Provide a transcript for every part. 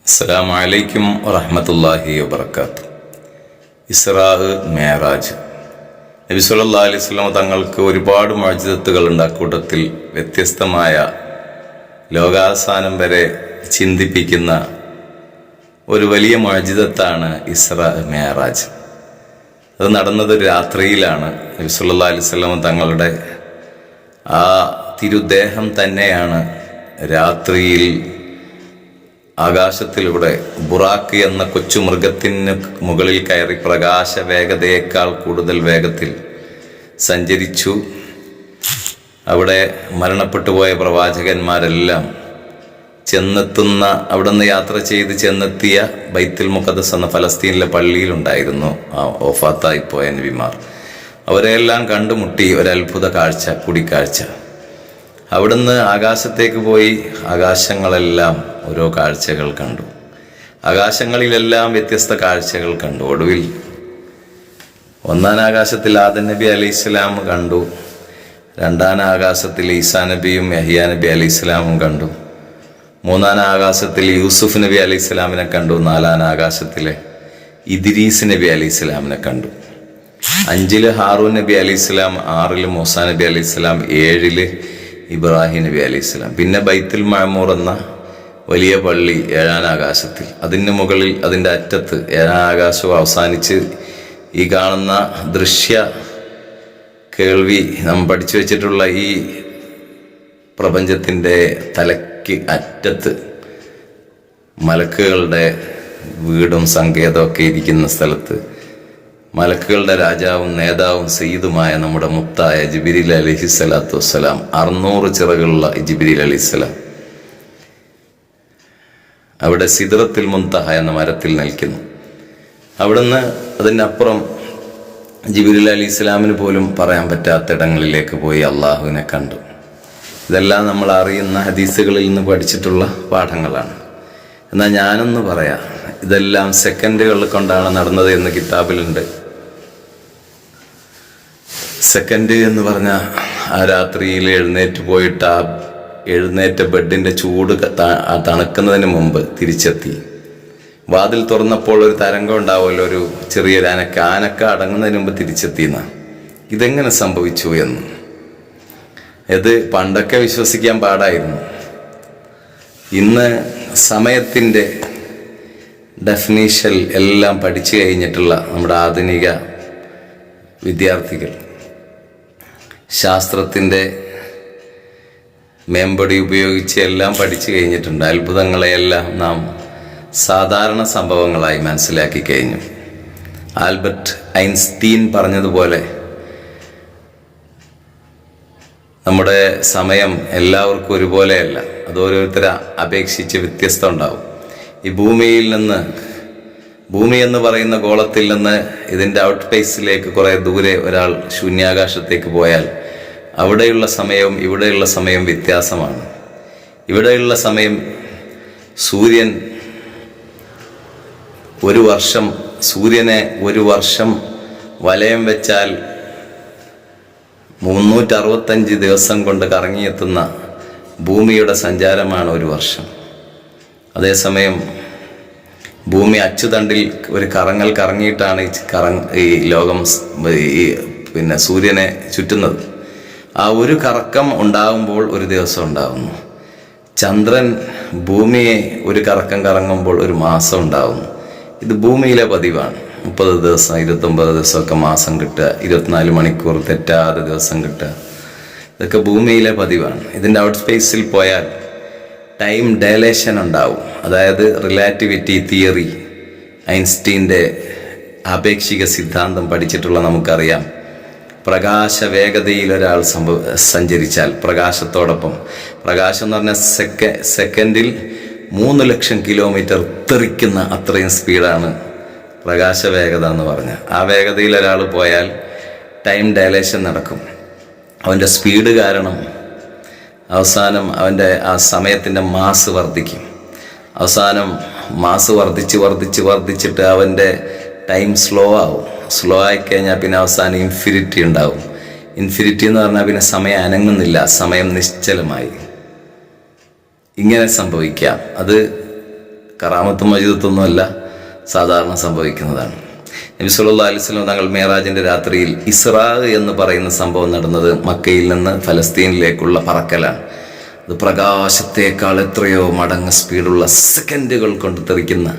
അസ്സലാമു അലൈക്കും വറഹ്മത്തുള്ളാഹി വബറകാതുഹു. ഇസ്റാ മേറാജ്. നബി സല്ലല്ലാഹു അലൈഹി വസല്ലം തങ്ങൾക്ക് ഒരുപാട് മുഅ്ജിസത്തുകൾ ഉണ്ട്. അക്കൂട്ടത്തിൽ വ്യത്യസ്തമായ ലോകാവസാനം വരെ ചിന്തിപ്പിക്കുന്ന ഒരു വലിയ മുഅ്ജിസത്താണ് ഇസ്റാ മേറാജ്. അത് നടന്നത് രാത്രിയിലാണ്. നബി സല്ലല്ലാഹു അലൈഹി വസല്ലം തങ്ങളുടെ ആ തിരുദേഹം തന്നെയാണ് രാത്രിയിൽ ആകാശത്തിലൂടെ ബുറാക്ക് എന്ന കൊച്ചു മൃഗത്തിന് മുകളിൽ കയറി പ്രകാശ വേഗതയേക്കാൾ കൂടുതൽ വേഗത്തിൽ സഞ്ചരിച്ചു. അവിടെ മരണപ്പെട്ടു പോയ പ്രവാചകന്മാരെല്ലാം ചെന്നെത്തുന്ന, അവിടെ നിന്ന് യാത്ര ചെയ്ത് ചെന്നെത്തിയ ബൈത്തുൽ മുഖദ്ദസ് എന്ന ഫലസ്തീനിലെ പള്ളിയിലുണ്ടായിരുന്നു ആ വഫാത്തായിപ്പോയ നബിമാർ. അവരെല്ലാം കണ്ടുമുട്ടി ഒരത്ഭുത കാഴ്ച, കൂടിക്കാഴ്ച. അവിടുന്ന് ആകാശത്തേക്ക് പോയി ആകാശങ്ങളെല്ലാം ഓരോ കാഴ്ചകൾ കണ്ടു. ആകാശങ്ങളിലെല്ലാം വ്യത്യസ്ത കാഴ്ചകൾ കണ്ടു. ഒടുവിൽ ഒന്നാം ആകാശത്തിൽ ആദം നബി അലൈഹിസ്സലാം കണ്ടു. രണ്ടാം ആകാശത്തിൽ ഈസാ നബിയും യഹ്യാ നബി അലൈഹിസ്സലാമും കണ്ടു. മൂന്നാം ആകാശത്തിൽ യൂസുഫ് നബി അലൈഹിസ്സലാമിനെ കണ്ടു. നാലാം ആകാശത്തിലെ ഇദ്രീസ് നബി അലൈഹിസ്സലാമിനെ കണ്ടു. 5 ഹാറൂൻ നബി അലൈഹിസ്സലാം, 6 മൂസാ നബി അലൈഹിസ്സലാം, 7 ഇബ്രാഹിം നബി അലൈഹിസ്സലാം. പിന്നെ ബൈത്തുൽ മഅമൂർ എന്ന വലിയ പള്ളി 7 ആകാശത്തിൽ. അതിന് മുകളിൽ, അതിൻ്റെ അറ്റത്ത് 7 ആകാശവും അവസാനിച്ച് ഈ കാണുന്ന ദൃശ്യ കേൾവി നാം പഠിച്ചു വെച്ചിട്ടുള്ള ഈ പ്രപഞ്ചത്തിൻ്റെ തലയ്ക്ക് അറ്റത്ത് മലക്കുകളുടെ വീടും സങ്കേതമൊക്കെ ഇരിക്കുന്ന സ്ഥലത്ത് മലക്കുകളുടെ രാജാവും നേതാവും സയ്യിദുമായ നമ്മുടെ മുത്തായ ജിബ്രീൽ അലൈഹിസ്സലാത്തു വസ്സലാം, 600 ചിറകുള്ള ജിബ്രീൽ അലൈഹിസ്സലാം അവിടെ സിദ്റത്തുൽ മുൻതഹ എന്ന മരത്തിൽ നിൽക്കുന്നു. അവിടുന്ന് അതിനപ്പുറം ജിബ്രീൽ അലൈഹിസ്സലാമിന് പോലും പറയാൻ പറ്റാത്ത ഇടങ്ങളിലേക്ക് പോയി അള്ളാഹുവിനെ കണ്ടു. ഇതെല്ലാം നമ്മൾ അറിയുന്ന ഹദീസുകളിൽ നിന്ന് പഠിച്ചിട്ടുള്ള പാഠങ്ങളാണ്. എന്നാൽ ഞാനൊന്ന് പറയാം, ഇതെല്ലാം സെക്കൻഡുകൾ കൊണ്ടാണ് നടന്നത് എന്ന് കിതാബിലുണ്ട്. സെക്കൻഡ് എന്ന് പറഞ്ഞാൽ ആ രാത്രിയിൽ എഴുന്നേറ്റ് പോയിട്ട് ആ എഴുന്നേറ്റ ബെഡിൻ്റെ ചൂട് തണുക്കുന്നതിന് മുമ്പ് തിരിച്ചെത്തി. വാതിൽ തുറന്നപ്പോൾ ഒരു തരംഗം ഉണ്ടാവുമല്ലോ, ഒരു ചെറിയൊരു ആനക്ക അടങ്ങുന്നതിന് മുമ്പ് തിരിച്ചെത്തിയെന്ന. ഇതെങ്ങനെ സംഭവിച്ചു എന്ന് ഇത് പണ്ടൊക്കെ വിശ്വസിക്കാൻ പാടായിരുന്നു. ഇന്ന് സമയത്തിൻ്റെ ഡെഫിനീഷൻ എല്ലാം പഠിച്ചു കഴിഞ്ഞിട്ടുള്ള നമ്മുടെ ആധുനിക വിദ്യാർത്ഥികൾ ശാസ്ത്രത്തിൻ്റെ മേമ്പടി ഉപയോഗിച്ച് എല്ലാം പഠിച്ചു കഴിഞ്ഞിട്ടുണ്ട്. അത്ഭുതങ്ങളെയെല്ലാം നാം സാധാരണ സംഭവങ്ങളായി മനസ്സിലാക്കി കഴിഞ്ഞു. ആൽബർട്ട് ഐൻസ്റ്റീൻ പറഞ്ഞതുപോലെ നമ്മുടെ സമയം എല്ലാവർക്കും ഒരുപോലെയല്ല, അത് ഓരോരുത്തരെ അപേക്ഷിച്ച് വ്യത്യസ്തം ഉണ്ടാവും. ഈ ഭൂമി എന്ന് പറയുന്ന ഗോളത്തിൽ നിന്ന് ഇതിൻ്റെ ഔട്ട് സ്പേസിലേക്ക് കുറേ ദൂരെ ഒരാൾ ശൂന്യാകാശത്തേക്ക് പോയാൽ അവിടെയുള്ള സമയവും ഇവിടെയുള്ള സമയവും വ്യത്യാസമാണ്. ഇവിടെയുള്ള സമയം സൂര്യൻ സൂര്യനെ ഒരു വർഷം വലയം വെച്ചാൽ 365 ദിവസം കൊണ്ട് കറങ്ങിയെത്തുന്ന ഭൂമിയുടെ സഞ്ചാരമാണ് ഒരു വർഷം. അതേസമയം ഭൂമി അച്ചുതണ്ടിൽ ഒരു കറങ്ങിയിട്ടാണ് ഈ ലോകം പിന്നെ സൂര്യനെ ചുറ്റുന്നത്. ആ ഒരു കറക്കം ഉണ്ടാകുമ്പോൾ ഒരു ദിവസം ഉണ്ടാകുന്നു. ചന്ദ്രൻ ഭൂമിയെ ഒരു കറക്കം കറങ്ങുമ്പോൾ ഒരു മാസം ഉണ്ടാകുന്നു. ഇത് ഭൂമിയിലെ പതിവാണ്. 30 ദിവസം 29 ദിവസമൊക്കെ മാസം കിട്ടുക, 24 മണിക്കൂർ തെറ്റാതെ ദിവസം കിട്ടുക, ഇതൊക്കെ ഭൂമിയിലെ പതിവാണ്. ഇതിൻ്റെ ഔട്ട് സ്പേസിൽ പോയാൽ ടൈം ഡയലേഷൻ ഉണ്ടാവും. അതായത് റിലാറ്റിവിറ്റി തിയറി, ഐൻസ്റ്റീൻ്റെ ആപേക്ഷിക സിദ്ധാന്തം പഠിച്ചിട്ടുള്ള നമുക്കറിയാം. പ്രകാശ വേഗതയിൽ ഒരാൾ സഞ്ചരിച്ചാൽ പ്രകാശത്തോടൊപ്പം, പ്രകാശം എന്ന് പറഞ്ഞാൽ സെക്കൻഡിൽ 3 ലക്ഷം കിലോമീറ്റർ തെറിക്കുന്ന അത്രയും സ്പീഡാണ് പ്രകാശ വേഗത എന്ന് പറഞ്ഞാൽ. ആ വേഗതയിൽ ഒരാൾ പോയാൽ ടൈം ഡയലേഷൻ നടക്കും. അവൻ്റെ സ്പീഡ് കാരണം അവസാനം അവൻ്റെ ആ സമയത്തിൻ്റെ മാസ് വർദ്ധിക്കും. അവസാനം മാസ് വർദ്ധിച്ചിട്ട് അവൻ്റെ ടൈം സ്ലോ ആവും. സ്ലോ ആയിക്കഴിഞ്ഞാൽ പിന്നെ അവസാനം ഇൻഫിനിറ്റി ഉണ്ടാവും. ഇൻഫിനിറ്റി എന്ന് പറഞ്ഞാൽ പിന്നെ സമയം അനങ്ങുന്നില്ല, സമയം നിശ്ചലമായി. ഇങ്ങനെ സംഭവിക്കാം. അത് കറാമത്തും മജിദത്തൊന്നുമല്ല, സാധാരണ സംഭവിക്കുന്നതാണ്. നബി സല്ലല്ലാഹു അലൈഹി വസല്ലം തങ്ങൾ മേറാജിൻ്റെ രാത്രിയിൽ ഇസ്രാ എന്ന് പറയുന്ന സംഭവം നടന്നത് മക്കയിൽ നിന്ന് ഫലസ്തീനിലേക്കുള്ള പറക്കലാണ്. അത് പ്രകാശത്തേക്കാൾ എത്രയോ മടങ്ങ് സ്പീഡുള്ള സെക്കൻഡുകൾ കൊണ്ട് തെറിക്കുന്ന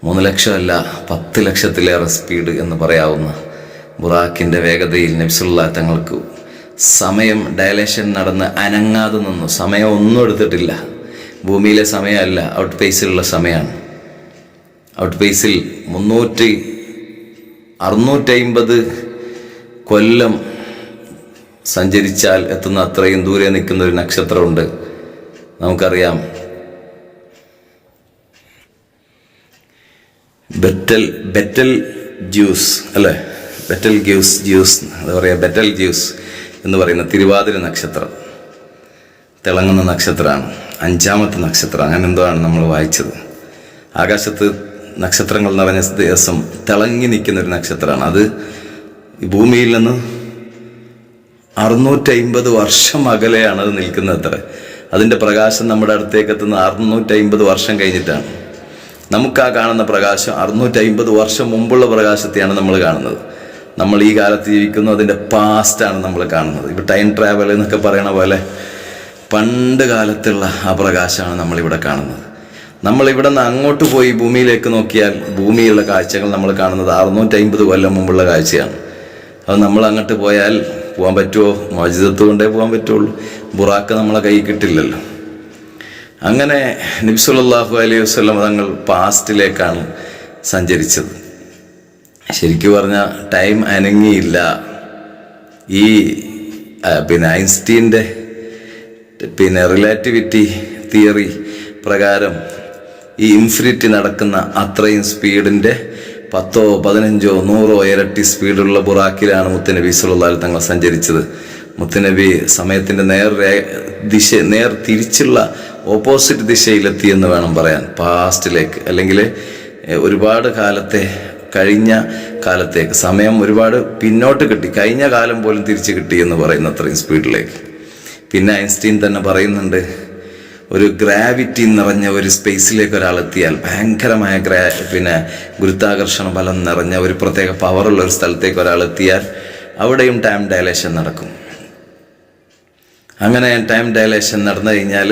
3 ലക്ഷമല്ല 10 ലക്ഷത്തിലേറെ സ്പീഡ് എന്ന് പറയാവുന്ന ബുറാക്കിൻ്റെ വേഗതയിൽ നബി സല്ലല്ലാഹു തങ്ങൾക്ക് സമയം ഡയലേഷൻ നടന്ന് അനങ്ങാതെ നിന്നു. സമയം ഒന്നും എടുത്തിട്ടില്ല. ഭൂമിയിലെ സമയമല്ല, ഔട്ട് പേസിലുള്ള സമയമാണ്. ഔട്ട് പേസിൽ 650 കൊല്ലം സഞ്ചരിച്ചാൽ എത്തുന്ന അത്രയും ദൂരെ നിൽക്കുന്ന ഒരു നക്ഷത്രമുണ്ട്. നമുക്കറിയാം, ബെറ്റൽ ജ്യൂസ് അല്ലേ, ബെറ്റൽ ജ്യൂസ് എന്താ പറയുക, ബെറ്റൽ ജ്യൂസ് എന്ന് പറയുന്ന തിരുവാതിര നക്ഷത്രം തിളങ്ങുന്ന നക്ഷത്രമാണ്, 5ാമത്തെ നക്ഷത്രം. അങ്ങനെ എന്തോ ആണ് നമ്മൾ വായിച്ചത്. ആകാശത്ത് നക്ഷത്രങ്ങൾ നിറഞ്ഞ ദിവസം തിളങ്ങി നിൽക്കുന്ന ഒരു നക്ഷത്രമാണ്. അത് ഭൂമിയിൽ നിന്ന് 650 വർഷം അകലെയാണ് അത് നിൽക്കുന്നത്. അത്ര അതിൻ്റെ പ്രകാശം നമ്മുടെ അടുത്തേക്ക് എത്തുന്ന 650 വർഷം കഴിഞ്ഞിട്ടാണ്. നമുക്ക് ആ കാണുന്ന പ്രകാശം 650 വർഷം മുമ്പുള്ള പ്രകാശത്തെയാണ് നമ്മൾ കാണുന്നത്. നമ്മൾ ഈ കാലത്ത് ജീവിക്കുന്നു, അതിൻ്റെ പാസ്റ്റാണ് നമ്മൾ കാണുന്നത്. ഇപ്പോൾ ടൈം ട്രാവൽ എന്നൊക്കെ പറയണ പോലെ പണ്ട് കാലത്തുള്ള ആ പ്രകാശമാണ് നമ്മളിവിടെ കാണുന്നത്. നമ്മളിവിടെ നിന്ന് അങ്ങോട്ട് പോയി ഭൂമിയിലേക്ക് നോക്കിയാൽ ഭൂമിയിലുള്ള കാഴ്ചകൾ നമ്മൾ കാണുന്നത് 650 കൊല്ലം മുമ്പുള്ള കാഴ്ചയാണ്. അത് നമ്മൾ അങ്ങോട്ട് പോയാൽ പോകാൻ പറ്റുമോ? മോചിതത്ത് കൊണ്ടേ പോകാൻ പറ്റുള്ളൂ. ബുറാക്ക് നമ്മളെ കൈ കിട്ടില്ലല്ലോ. അങ്ങനെ നബി സല്ലല്ലാഹു അലൈഹി വസല്ലം തങ്ങൾ പാസ്റ്റിലേക്കാണ് സഞ്ചരിച്ചത്. ശരിക്കും പറഞ്ഞാൽ ടൈം അനങ്ങിയില്ല. ഈ ഐൻസ്റ്റീൻ്റെ റിലേറ്റിവിറ്റി തിയറി പ്രകാരം ഈ ഇൻഫിനിറ്റി നടക്കുന്ന അത്രയും സ്പീഡിൻ്റെ 10, 15, 100 ഇരട്ടി സ്പീഡുള്ള ബുറാക്കിലാണ് മുത്തുനബി സല്ലല്ലാഹു അലൈഹി തങ്ങൾ സഞ്ചരിച്ചത്. മുത്തുനബി സമയത്തിൻ്റെ നേർ തിരിച്ചുള്ള ഓപ്പോസിറ്റ് ദിശയിലെത്തിയെന്ന് വേണം പറയാൻ, പാസ്റ്റിലേക്ക്. അല്ലെങ്കിൽ ഒരുപാട് കഴിഞ്ഞ കാലത്തേക്ക് സമയം ഒരുപാട് പിന്നോട്ട് കിട്ടി, കഴിഞ്ഞ കാലം പോലും തിരിച്ച് കിട്ടി എന്ന് പറയുന്ന അത്രയും സ്പീഡിലേക്ക്. പിന്നെ ഐൻസ്റ്റീൻ തന്നെ പറയുന്നുണ്ട്, ഒരു ഗ്രാവിറ്റി നിറഞ്ഞ ഒരു സ്പേസിലേക്ക് ഒരാളെത്തിയാൽ, ഭയങ്കരമായ ഗുരുത്വാകർഷണ ബലം നിറഞ്ഞ ഒരു പ്രത്യേക പവറുള്ള ഒരു സ്ഥലത്തേക്ക് ഒരാളെത്തിയാൽ അവിടെയും ടൈം ഡയലേഷൻ നടക്കും. അങ്ങനെ ടൈം ഡയലേഷൻ നടന്നു കഴിഞ്ഞാൽ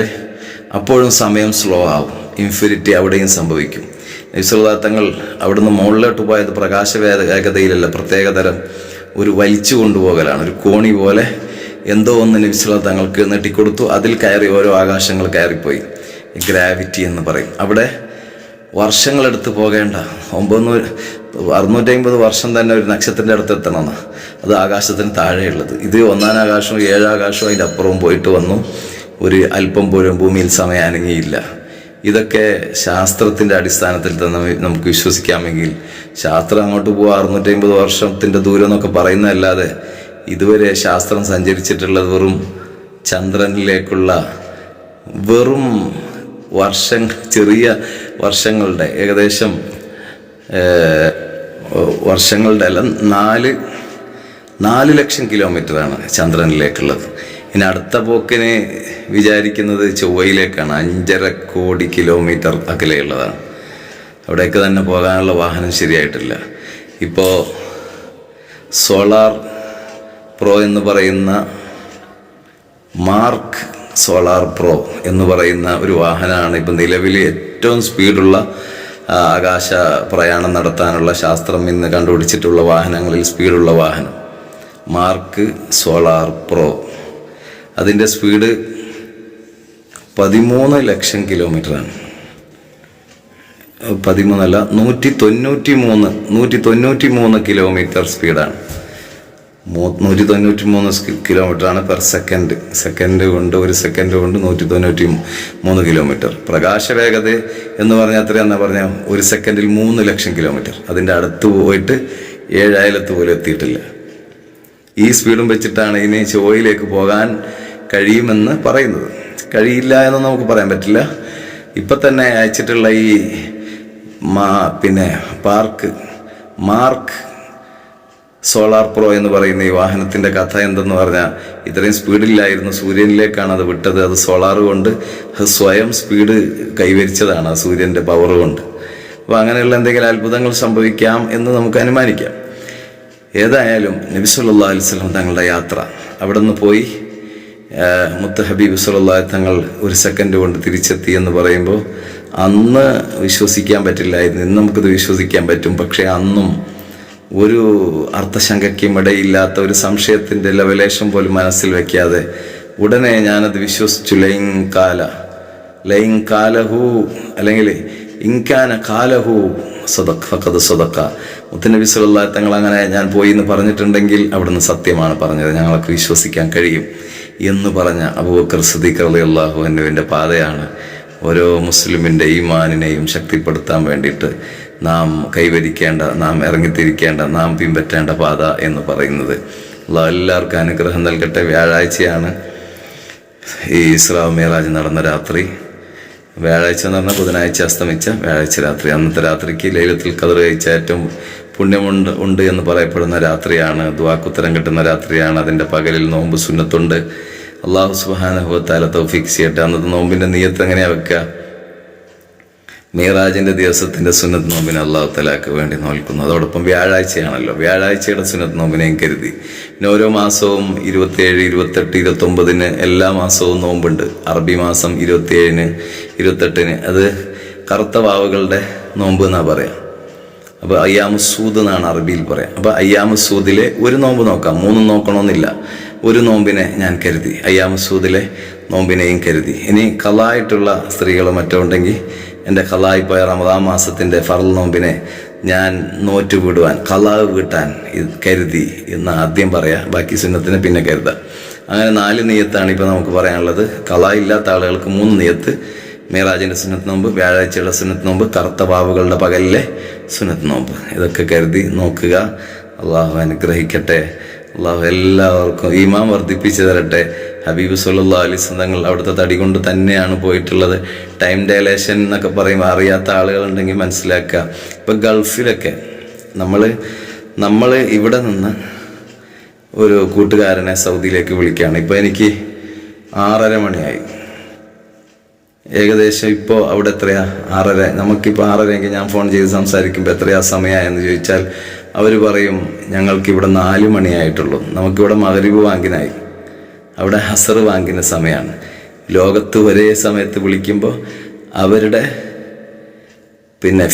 അപ്പോഴും സമയം സ്ലോ ആവും, ഇൻഫിനിറ്റി അവിടെയും സംഭവിക്കും. നബി സല്ലല്ലാഹു തങ്ങൾ അവിടുന്ന് മുകളിലോട്ട് പോയത് പ്രകാശ വേഗതയിലല്ല, പ്രത്യേകതരം ഒരു വലിച്ചു കൊണ്ടുപോകലാണ്. ഒരു കോണി പോലെ എന്തോ ഒന്ന് നബി സല്ലല്ലാഹു തങ്ങൾക്ക് നെട്ടിക്കൊടുത്തു. അതിൽ കയറി ഓരോ ആകാശങ്ങൾ കയറിപ്പോയി. ഗ്രാവിറ്റി എന്ന് പറയും. അവിടെ വർഷങ്ങളെടുത്ത് പോകേണ്ട 650 വർഷം തന്നെ ഒരു നക്ഷത്രത്തിൻ്റെ അടുത്ത് എത്തണമെന്ന്. അത് ആകാശത്തിന് താഴെയുള്ളത്. ഇത് 1-ാം ആകാശവും 7 ആകാശവും അതിൻ്റെ അപ്പുറവും പോയിട്ട് വന്നു. ഒരു അല്പം പോലും ഭൂമിയിൽ സമയം അനങ്ങിയില്ല. ഇതൊക്കെ ശാസ്ത്രത്തിൻ്റെ അടിസ്ഥാനത്തിൽ തന്നെ നമുക്ക് വിശ്വസിക്കാമെങ്കിൽ, ശാസ്ത്രം അങ്ങോട്ട് പോവുക 650 വർഷത്തിൻ്റെ ദൂരം എന്നൊക്കെ പറയുന്നതല്ലാതെ ഇതുവരെ ശാസ്ത്രം സഞ്ചരിച്ചിട്ടുള്ളത് വെറും ചന്ദ്രനിലേക്കുള്ള വെറും ചെറിയ വർഷങ്ങളുടെ ഏകദേശം വർഷങ്ങളുടെ അല്ല 4 ലക്ഷം കിലോമീറ്ററാണ് ചന്ദ്രനിലേക്കുള്ളത്. ഇനി അടുത്ത പോക്കിന് വിചാരിക്കുന്നത് ചൊവ്വയിലേക്കാണ്. 5.5 കോടി കിലോമീറ്റർ അകലെയുള്ളതാണ്. അവിടേക്ക് തന്നെ പോകാനുള്ള വാഹനം ശരിയായിട്ടില്ല. ഇപ്പോൾ സോളാർ പ്രോ എന്ന് പറയുന്ന മാർക്ക് സോളാർ പ്രോ എന്ന് പറയുന്ന ഒരു വാഹനമാണ് ഇപ്പം നിലവിൽ ഏറ്റവും സ്പീഡുള്ള ആകാശ പ്രയാണം നടത്താനുള്ള ശാസ്ത്രം ഇന്ന് കണ്ടുപിടിച്ചിട്ടുള്ള വാഹനങ്ങളിൽ സ്പീഡുള്ള വാഹനം മാർക്ക് സോളാർ പ്രോ. അതിൻ്റെ സ്പീഡ് 13 ലക്ഷം കിലോമീറ്ററാണ്. 13 193 കിലോമീറ്റർ സ്പീഡാണ്. 193 കിലോമീറ്ററാണ് പെർ സെക്കൻഡ്. ഒരു സെക്കൻഡ് കൊണ്ട് 193 കിലോമീറ്റർ. പ്രകാശ വേഗത എന്ന് പറഞ്ഞാൽ എത്രയാണെന്നാ പറഞ്ഞാൽ 1 സെക്കൻഡിൽ 3 ലക്ഷം കിലോമീറ്റർ. അതിൻ്റെ അടുത്ത് പോയിട്ട് 7 പോലും എത്തിയിട്ടില്ല. ഈ സ്പീഡും വെച്ചിട്ടാണ് ഇനി ചൊവ്വയിലേക്ക് പോകാൻ കഴിയുമെന്ന് പറയുന്നത്. കഴിയില്ല എന്ന് നമുക്ക് പറയാൻ പറ്റില്ല. ഇപ്പം തന്നെ അയച്ചിട്ടുള്ള ഈ മാർക്ക് സോളാർ പ്രോ എന്ന് പറയുന്ന ഈ വാഹനത്തിൻ്റെ കഥ എന്തെന്ന് പറഞ്ഞാൽ, ഇത്രയും സ്പീഡിലായിരുന്നു, സൂര്യനിലേക്കാണ് അത് വിട്ടത്. അത് സോളാർ കൊണ്ട് സ്വയം സ്പീഡ് കൈവരിച്ചതാണ്, ആ സൂര്യൻ്റെ പവർ കൊണ്ട്. അപ്പോൾ അങ്ങനെയുള്ള എന്തെങ്കിലും അത്ഭുതങ്ങൾ സംഭവിക്കാം എന്ന് നമുക്ക് അനുമാനിക്കാം. ഏതായാലും നബി സല്ലല്ലാഹു അലൈഹി വസല്ലം തങ്ങളുടെ യാത്ര, അവിടെ നിന്ന് പോയി മുത്ത് ഹബീബ് സല്ലല്ലാഹു തങ്ങൾ ഒരു സെക്കൻഡ് കൊണ്ട് തിരിച്ചെത്തി എന്ന് പറയുമ്പോൾ അന്ന് വിശ്വസിക്കാൻ പറ്റില്ലായിരുന്നു. ഇന്ന് നമുക്കിത് വിശ്വസിക്കാൻ പറ്റും. പക്ഷേ അന്നും ഒരു അർത്ഥശങ്കയ്ക്കും ഇടയില്ലാത്ത, ഒരു സംശയത്തിൻ്റെ ലവലേശം പോലും മനസ്സിൽ വയ്ക്കാതെ ഉടനെ ഞാനത് വിശ്വസിച്ചു. ലൈൻ കാലഹു അല്ലെങ്കിൽ ഇൻകാന കാലഹു ഫഖദ് സദഖ. മുത്തുനബി സല്ലല്ലാഹു അലൈഹി തങ്ങൾ അങ്ങനെ ഞാൻ പോയി എന്ന് പറഞ്ഞിട്ടുണ്ടെങ്കിൽ അവിടുന്ന് സത്യമാണ് പറഞ്ഞത്, ഞങ്ങൾക്ക് വിശ്വസിക്കാൻ കഴിയും എന്ന് പറഞ്ഞ അബൂബക്കർ സിദ്ദീഖ് റളിയല്ലാഹു അൻഹുവിൻ്റെ പാതയാണ് ഓരോ മുസ്ലിമിൻ്റെ ഈമാനിനെയും ശക്തിപ്പെടുത്താൻ വേണ്ടിയിട്ട് നാം കൈവരിക്കേണ്ട, നാം ഇറങ്ങിത്തിരിക്കേണ്ട, നാം പിൻപറ്റേണ്ട പാത എന്ന് പറയുന്നത്. അല്ലാഹു എല്ലാവർക്കും അനുഗ്രഹം നൽകട്ടെ. വ്യാഴാഴ്ചയാണ് ഈ ഇസ്രാ മിഅ്റാജ് നടന്ന രാത്രി. വ്യാഴാഴ്ച എന്ന് പറഞ്ഞാൽ ബുധനാഴ്ച അസ്തമിച്ച വ്യാഴാഴ്ച രാത്രി. അന്നത്തെ രാത്രിക്ക് ലൈലത്തുൽ ഖദർ കഴിച്ച ഏറ്റവും പുണ്യമുണ്ട് എന്ന് പറയപ്പെടുന്ന രാത്രിയാണ്. ദുആക്കുത്തരം കിട്ടുന്ന രാത്രിയാണ്. അതിൻ്റെ പകലിൽ നോമ്പ് സുന്നത്തുണ്ട്. അല്ലാഹു സുബ്ഹാനഹു വ തആല തൗഫീഖ് ചെയ്യട്ടെ. അന്നത്തെ നോമ്പിൻ്റെ നിയ്യത്ത് എങ്ങനെയാണ് വെക്കുക? മിഅ്റാജിൻ്റെ ദിവസത്തിൻ്റെ സുന്നത്ത് നോമ്പിനെ അല്ലാഹു തആലക്ക് വേണ്ടി നോൽക്കുന്നു. അതോടൊപ്പം വ്യാഴാഴ്ചയാണല്ലോ, വ്യാഴാഴ്ചയുടെ സുന്നത്ത് നോമ്പിനെയും കരുതി. പിന്നെ ഓരോ മാസവും 27, 28, 29 എല്ലാ മാസവും നോമ്പുണ്ട്. അറബി മാസം 27, 28 അത് കറുത്ത വാവുകളുടെ നോമ്പ് എന്നാണ് പറയാം. അപ്പോൾ അയ്യാമുസൂദ് എന്നാണ് അറബിയിൽ പറയാം. അപ്പോൾ അയ്യാമുസൂദിലെ ഒരു നോമ്പ് നോക്കാം, 3 നോക്കണമെന്നില്ല. ഒരു നോമ്പിനെ ഞാൻ കരുതി, അയ്യാമുസൂദിലെ നോമ്പിനെയും കരുതി. ഇനി ഖളായിട്ടുള്ള സ്ത്രീകളോ മറ്റോ ഉണ്ടെങ്കിൽ എൻ്റെ ഖളായിപ്പോയ റമദാൻ മാസത്തിൻ്റെ ഫർൾ നോമ്പിനെ ഞാൻ നോറ്റുവിടുവാൻ, ഖളാ വീട്ടാൻ കരുതി എന്ന് ആദ്യം പറയാം, ബാക്കി സുന്നത്തിനെ പിന്നെ കരുതാം. അങ്ങനെ 4 നിയ്യത്താണ് ഇപ്പോൾ നമുക്ക് പറയാനുള്ളത്. ഖളാ ഇല്ലാത്ത ആളുകൾക്ക് 3 നിയ്യത്ത്: മിഅ്റാജിൻ്റെ സുന്നത്ത് നോമ്പ്, വ്യാഴാഴ്ചയുടെ സുന്നത്ത് നോമ്പ്, കറുത്ത വാവുകളുടെ പകലിലെ സുന്നത്ത് നോമ്പ്. ഇതൊക്കെ കരുതി നോക്കുക. അള്ളാഹു അനുഗ്രഹിക്കട്ടെ. അള്ളാഹു എല്ലാവർക്കും ഈമാൻ വർദ്ധിപ്പിച്ചു തരട്ടെ. ഹബീബ് സല്ലല്ലാഹു അലൈഹി വസല്ലം തങ്ങൾ അവിടുത്തെ തടി കൊണ്ട് തന്നെയാണ് പോയിട്ടുള്ളത്. ടൈം ഡയലേഷൻ എന്നൊക്കെ പറയുമ്പോൾ അറിയാത്ത ആളുകളുണ്ടെങ്കിൽ മനസ്സിലാക്കുക. ഇപ്പം ഗൾഫിലൊക്കെ നമ്മൾ ഇവിടെ നിന്ന് ഒരു കൂട്ടുകാരനെ സൗദിയിലേക്ക് വിളിക്കുകയാണ്. ഇപ്പോൾ എനിക്ക് 6:30 മണിയായി ഏകദേശം. ഇപ്പോൾ അവിടെ എത്രയാ? 6:30. നമുക്കിപ്പോൾ 6:30 ഞാൻ ഫോൺ ചെയ്ത് സംസാരിക്കുമ്പോൾ എത്രയാ സമയമായെന്ന് ചോദിച്ചാൽ അവർ പറയും ഞങ്ങൾക്കിവിടെ 4 മണിയായിട്ടുള്ളൂ. നമുക്കിവിടെ മഗ്‌രിബ് വാങ്കിനായി, അവിടെ അസർ വാങ്കിന് സമയമാണ്. ലോകത്ത് ഒരേ സമയത്ത് വിളിക്കുമ്പോൾ അവരുടെ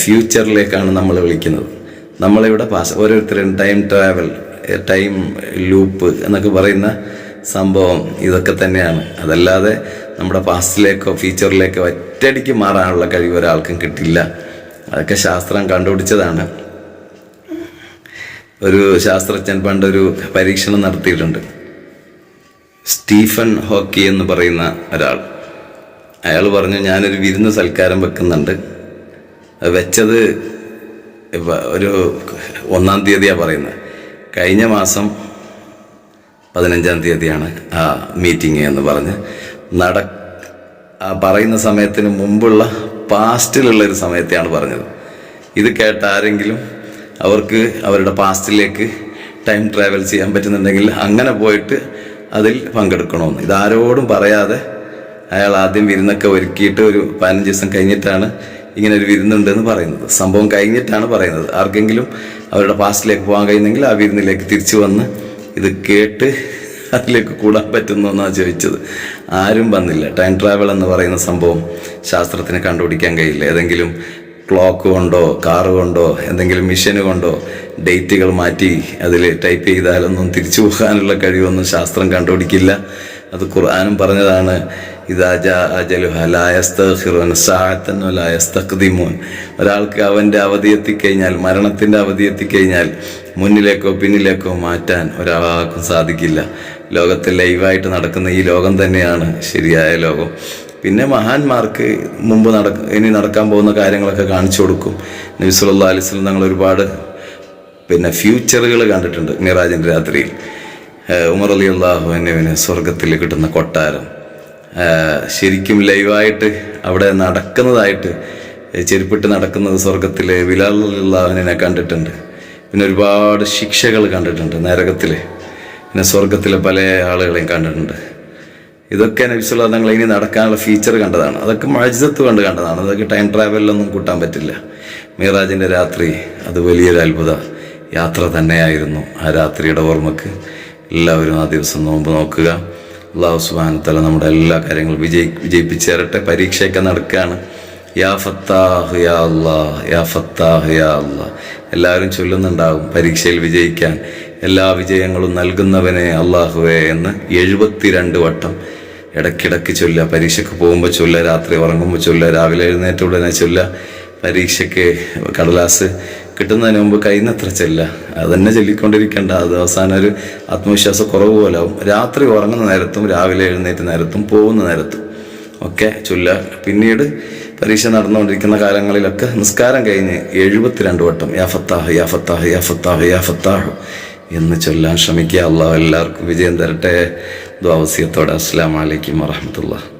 ഫ്യൂച്ചറിലേക്കാണ് നമ്മൾ വിളിക്കുന്നത്. നമ്മളിവിടെ ഓരോരുത്തരും ടൈം ട്രാവൽ, ടൈം ലൂപ്പ് എന്നൊക്കെ പറയുന്ന സംഭവം ഇതൊക്കെ തന്നെയാണ്. അതല്ലാതെ നമ്മുടെ പാസ്റ്റിലേക്കോ ഫ്യൂച്ചറിലേക്കോ ഒറ്റയടിക്ക് മാറാനുള്ള കഴിവ് ഒരാൾക്കും കിട്ടില്ല. അതൊക്കെ ശാസ്ത്രം കണ്ടുപിടിച്ചതാണ്. ഒരു ശാസ്ത്രജ്ഞൻ പണ്ടൊരു പരീക്ഷണം നടത്തിയിട്ടുണ്ട്. സ്റ്റീഫൻ ഹോക്കി എന്ന് പറയുന്ന ഒരാൾ. അയാൾ പറഞ്ഞു, ഞാനൊരു വിരുന്ന് സൽക്കാരം വെക്കുന്നുണ്ട്. വെച്ചത് ഒരു 1-ാം തീയതിയാണ് പറയുന്നത്. കഴിഞ്ഞ മാസം 15-ാം തീയതിയാണ് ആ മീറ്റിംഗ് എന്ന് പറഞ്ഞ് പറയുന്ന സമയത്തിന് മുമ്പുള്ള പാസ്റ്റിലുള്ളൊരു സമയത്തെയാണ് പറഞ്ഞത്. ഇത് കേട്ട ആരെങ്കിലും അവർക്ക് അവരുടെ പാസ്റ്റിലേക്ക് ടൈം ട്രാവൽ ചെയ്യാൻ പറ്റുന്നുണ്ടെങ്കിൽ അങ്ങനെ പോയിട്ട് അതിൽ പങ്കെടുക്കണമെന്ന്. ഇതാരോടും പറയാതെ അയാൾ ആദ്യം വിരുന്നൊക്കെ ഒരുക്കിയിട്ട് ഒരു 15 ദിവസം കഴിഞ്ഞിട്ടാണ് ഇങ്ങനെ ഒരു വിരുന്നുണ്ടെന്ന് പറയുന്നത്. സംഭവം കഴിഞ്ഞിട്ടാണ് പറയുന്നത്. ആർക്കെങ്കിലും അവരുടെ പാസ്റ്റിലേക്ക് പോകാൻ കഴിയുന്നെങ്കിൽ ആ വിരുന്നിലേക്ക് തിരിച്ചു വന്ന് ഇത് കേട്ട് അതിലേക്ക് കൂടാൻ പറ്റുന്നു എന്നാണ് ചോദിച്ചത്. ആരും വന്നില്ല. ടൈം ട്രാവൽ എന്ന് പറയുന്ന സംഭവം ശാസ്ത്രത്തിന് കണ്ടുപിടിക്കാൻ കഴിയില്ല. ഏതെങ്കിലും ക്ലോക്ക് കൊണ്ടോ കാറ് കൊണ്ടോ എന്തെങ്കിലും മിഷന് കൊണ്ടോ ഡേറ്റുകൾ മാറ്റി അതിൽ ടൈപ്പ് ചെയ്താലൊന്നും തിരിച്ചു പോകാനുള്ള കഴിവൊന്നും ശാസ്ത്രം കണ്ടുപിടിക്കില്ല. അത് ഖുർആനും പറഞ്ഞതാണ്. ഇദാ ജാ അജലുഹാ ലാ യസ്തഖിറൂന സഅതൻ വലാ യസ്തഖ്ദിമൂൻ. ഒരാൾക്ക് അവൻ്റെ അവധി എത്തിക്കഴിഞ്ഞാൽ, മരണത്തിൻ്റെ അവധി എത്തിക്കഴിഞ്ഞാൽ മുന്നിലേക്കോ പിന്നിലേക്കോ മാറ്റാൻ ഒരാൾക്കും സാധിക്കില്ല. ലോകത്തിൽ ലൈവായിട്ട് നടക്കുന്ന ഈ ലോകം തന്നെയാണ് ശരിയായ ലോകം. പിന്നെ മഹാന്മാർക്ക് മുമ്പ് ഇനി നടക്കാൻ പോകുന്ന കാര്യങ്ങളൊക്കെ കാണിച്ചു കൊടുക്കും. നബി സല്ലല്ലാഹു അലൈഹി വസല്ലം തങ്ങൾ ഒരുപാട് ഫ്യൂച്ചറുകൾ കണ്ടിട്ടുണ്ട് മിഅ്റാജിൻ്റെ രാത്രിയിൽ. ഉമർ റളിയല്ലാഹു അൻഹുവിന് സ്വർഗത്തിൽ കിട്ടുന്ന കൊട്ടാരം ശരിക്കും ലൈവായിട്ട് അവിടെ നടക്കുന്നതായിട്ട്, ചെരുപ്പിട്ട് നടക്കുന്നത് സ്വർഗത്തിലെ ബിലാൽ റളിയല്ലാഹു അൻഹുവിനെ കണ്ടിട്ടുണ്ട്. പിന്നെ ഒരുപാട് ശിക്ഷകൾ കണ്ടിട്ടുണ്ട് നരകത്തിൽ, പിന്നെ സ്വർഗത്തിലെ പല ആളുകളെയും കണ്ടിട്ടുണ്ട്. ഇതൊക്കെ നബി സ്വല്ലല്ലാഹു അലൈഹി വസല്ലം ഇനി നടക്കാനുള്ള ഫീച്ചർ കണ്ടതാണ്. അതൊക്കെ മുഅ്ജിസത്ത് കൊണ്ട് കണ്ടതാണ്. അതൊക്കെ ടൈം ട്രാവലിലൊന്നും കൂട്ടാൻ പറ്റില്ല. മിറാജിൻ്റെ രാത്രി അത് വലിയൊരു അത്ഭുത യാത്ര തന്നെയായിരുന്നു. ആ രാത്രിയുടെ ഓർമ്മക്ക് എല്ലാവരും ആ ദിവസം നോമ്പ് നോക്കുക. അല്ലാഹു സുബ്ഹാനഹു വ തആല നമ്മുടെ എല്ലാ കാര്യങ്ങളും വിജയിപ്പിച്ചു തരട്ടെ. പരീക്ഷയൊക്കെ നടക്കുകയാണ്. യാ ഫത്താഹ് യാ അല്ലാഹ്, യാ ഫത്താഹ് യാ അല്ലാഹ് എല്ലാവരും ചൊല്ലുന്നുണ്ടാവും പരീക്ഷയിൽ വിജയിക്കാൻ. എല്ലാ വിജയങ്ങളും നൽകുന്നവനെ അല്ലാഹുവേ എന്ന് 72 വട്ടം ഇടയ്ക്കിടയ്ക്ക് ചൊല്ലുക. പരീക്ഷയ്ക്ക് പോകുമ്പോൾ ചൊല്ലുക, രാത്രി ഉറങ്ങുമ്പോൾ ചൊല്ലുക, രാവിലെ എഴുന്നേറ്റ ഉടനെ ചൊല്ലുക. പരീക്ഷയ്ക്ക് കടലാസ് കിട്ടുന്നതിന് മുമ്പ് കഴിയുന്നത്ര ചെല്ലുക. അതന്നെ ചൊല്ലിക്കൊണ്ടിരിക്കേണ്ട. അത് അവസാനം ഒരു ആത്മവിശ്വാസ കുറവ് പോലാവും. രാത്രി ഉറങ്ങുന്ന നേരത്തും രാവിലെ എഴുന്നേറ്റ നേരത്തും പോകുന്ന നേരത്തും ഒക്കെ ചൊല്ലുക. പിന്നീട് പരീക്ഷ നടന്നുകൊണ്ടിരിക്കുന്ന കാലങ്ങളിലൊക്കെ നിസ്കാരം കഴിഞ്ഞ് 72 വട്ടം യാ ഫത്താഹ് യാ ഫത്താഹ് യാ ഫത്താഹ് യാ ഫത്താഹ് എന്ന് ചൊല്ലാൻ ശ്രമിക്കുക. അള്ളാഹു എല്ലാവർക്കും വിജയം തരട്ടെ. ദുആ വസിയത്തോടെ അസ്സലാമു അലൈക്കും വറഹ്മത്തുള്ളാഹി.